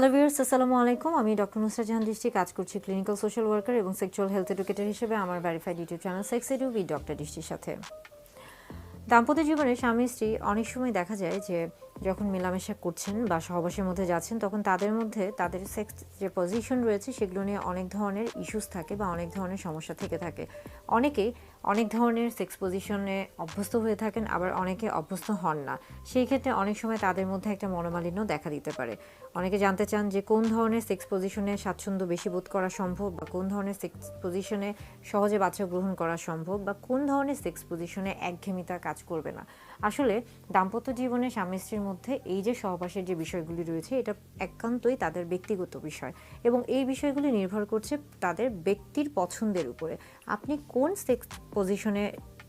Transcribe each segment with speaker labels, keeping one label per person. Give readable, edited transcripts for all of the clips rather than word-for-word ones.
Speaker 1: Hello viewers, আসসালামু আলাইকুম। আমি ডক্টর নুসরাত জাহান দৃষ্টি কাজ করছি ক্লিনিক্যাল সোশ্যাল ওয়ার্কার এবং সেক্সুয়াল হেলথ এডুকেটর হিসেবে আমার verified YouTube channel sex edu with doctor দৃষ্টির সাথে। দাম্পত্য জীবনে স্বামী স্ত্রী অনেক সময় দেখা যায় যে যখন মেলামেশা করছেন বা সহবাসের মধ্যে যাচ্ছেন তখন তাদের মধ্যে তাদের সেক্স যে পজিশন রয়েছে সেগুলো নিয়ে অনেক ধরনের ইস্যুস থাকে বা অনেক ধরনের সমস্যা থেকে থাকে। অনেকেই অনেক ধরনের সেক্স পজিশনে অভ্যস্ত হয়ে থাকেন, আবার অনেকে অভ্যস্ত হন না। সেই ক্ষেত্রে অনেক সময় তাদের মধ্যে একটা মনোমালিন্য দেখা দিতে পারে। অনেকে জানতে চান যে কোন ধরনের সেক্স পজিশনে স্বাচ্ছন্দ্য বেশি বোধ করা সম্ভব, বা কোন ধরনের সেক্স পজিশনে সহজে বাচ্চা গ্রহণ করা সম্ভব, বা কোন ধরনের সেক্স পজিশনে একঘেয়েমিতা কাজ করবে না। আসলে দাম্পত্য জীবনে স্বামী স্ত্রীর মধ্যে এই যে সহবাসের যে বিষয়গুলি রয়েছে এটা একান্তই তাদের ব্যক্তিগত বিষয়, এবং এই বিষয়গুলি নির্ভর করছে তাদের ব্যক্তির পছন্দের উপরে। আপনি কোন সেক্স পজিশনে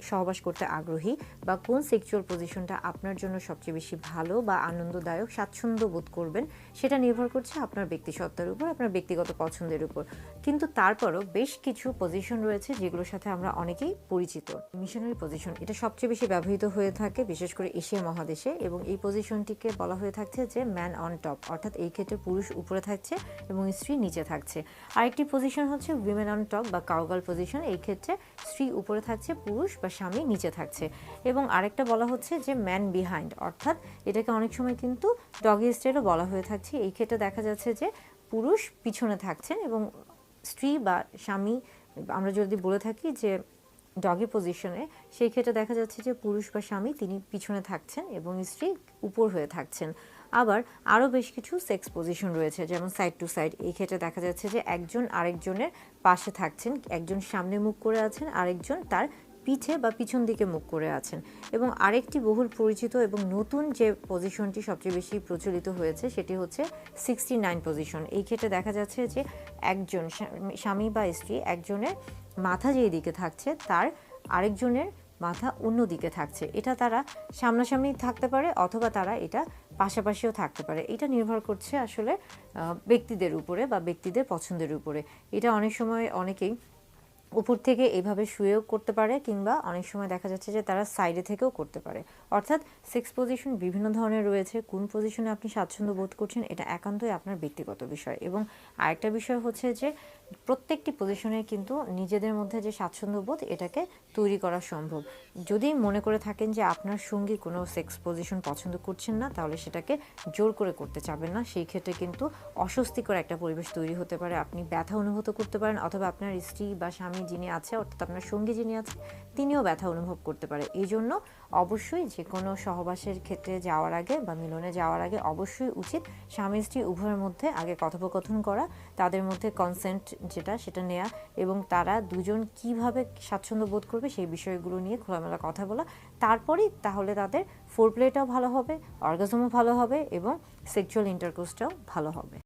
Speaker 1: সহবাস করতে আগ্রহী বা কোন সেক্সুয়াল পজিশনটা আপনার জন্য সবচেয়ে বেশি ভালো বা আনন্দদায়ক, স্বাচ্ছন্দ্য বোধ করবেন, সেটা নির্ভর করছে আপনার ব্যক্তিসত্তার উপর, আপনার ব্যক্তিগত পছন্দের উপর। কিন্তু তারপরও বেশ কিছু পজিশন রয়েছে যেগুলোর সাথে আমরা অনেকেই পরিচিত। মিশনারি পজিশন এটা সবচেয়ে বেশি ব্যবহৃত হয়ে থাকে বিশেষ করে এশিয়া মহাদেশে, এবং এই পজিশনটিকে বলা হয়ে থাকছে যে ম্যান অন টপ, অর্থাৎ এই ক্ষেত্রে পুরুষ উপরে থাকছে এবং স্ত্রী নিচে থাকছে। আরেকটি পজিশন হচ্ছে উইমেন অন টপ বা কাউগার্ল পজিশন, এই ক্ষেত্রে স্ত্রী উপরে থাকছে, পুরুষ বা স্বামী নিচে থাকছে। এবং আরেকটা বলা হচ্ছে যে ম্যান বিহাইন্ড, অর্থাৎ এটাকে অনেক সময় কিন্তু ডগি স্টাইলও বলা হয়ে থাকছে। এই ক্ষেত্রে দেখা যাচ্ছে যে পুরুষ পিছনে থাকছেন এবং স্ত্রী বা স্বামী, আমরা যদি বলে থাকি যে ডগি পজিশনে, সেই ক্ষেত্রে দেখা যাচ্ছে যে পুরুষ বা স্বামী তিনি পিছনে থাকছেন এবং স্ত্রী উপর হয়ে থাকছেন। আবার আরও বেশ কিছু সেক্স পজিশন রয়েছে, যেমন সাইড টু সাইড। এই ক্ষেত্রে দেখা যাচ্ছে যে একজন আরেকজনের পাশে থাকছেন, একজন সামনে মুখ করে আছেন, আরেকজন তার পিঠে বা পিছন দিকে মুখ করে আছেন। এবং আরেকটি বহুল পরিচিত এবং নতুন যে পজিশনটি সবচেয়ে বেশি প্রচলিত হয়েছে সেটি হচ্ছে 69 পজিশন। এই ক্ষেত্রে দেখা যাচ্ছে যে একজন স্বামী বা স্ত্রী একজনের মাথা যেই দিকে থাকছে তার আরেকজনের মাথা অন্য দিকে থাকছে। এটা তারা সামনাসামনি থাকতে পারে অথবা তারা এটা পাশাপাশিও থাকতে পারে। এটা নির্ভর করছে আসলে ব্যক্তিদের উপরে বা ব্যক্তিদের পছন্দের উপরে। এটা অনেক সময় অনেকেই উপর থেকে এইভাবে শুয়েও করতে পারে, কিংবা অনেক সময় দেখা যাচ্ছে যে তারা সাইডে থেকেও করতে পারে। অর্থাৎ সেক্স পজিশন বিভিন্ন ধরনের রয়েছে। কোন পজিশনে আপনি স্বাচ্ছন্দ্য বোধ করছেন এটা একান্তই আপনার ব্যক্তিগত বিষয়। এবং আরেকটা বিষয় হচ্ছে যে প্রত্যেকটি পজিশনে কিন্তু নিজেদের মধ্যে যে স্বাচ্ছন্দ্য বোধ এটাকে তৈরি করা সম্ভব। যদি মনে করে থাকেন যে আপনার সঙ্গী কোনো সেক্স পজিশন পছন্দ করছেন না, তাহলে সেটাকে জোর করে করতে চাবেন না। সেই ক্ষেত্রে কিন্তু অস্বস্তিকর একটা পরিবেশ তৈরি হতে পারে, আপনি ব্যথা অনুভূত করতে পারেন, অথবা আপনার স্ত্রী বা স্বামী যিনি আছে, অর্থাৎ আপনার সঙ্গী যিনি আছে, তিনিও ব্যথা অনুভব করতে পারে। এই জন্য অবশ্যই যে কোনো সহবাসের ক্ষেত্রে যাওয়ার আগে বা মিলনে যাওয়ার আগে অবশ্যই উচিত স্বামী স্ত্রী উভয়ের মধ্যে আগে কথোপকথন করা, তাদের মধ্যে কনসেন্ট যেটা সেটা নেওয়া, এবং তারা দুজন কিভাবে স্বাচ্ছন্দ্য বোধ করবে সেই বিষয়গুলো নিয়ে খোলামেলা কথা বলা। তারপরেই তাহলে তাদের ফোরপ্লেটাও ভালো হবে, অর্গাজমও ভালো হবে এবং সেক্সুয়াল ইন্টারকোর্সটাও ভালো হবে।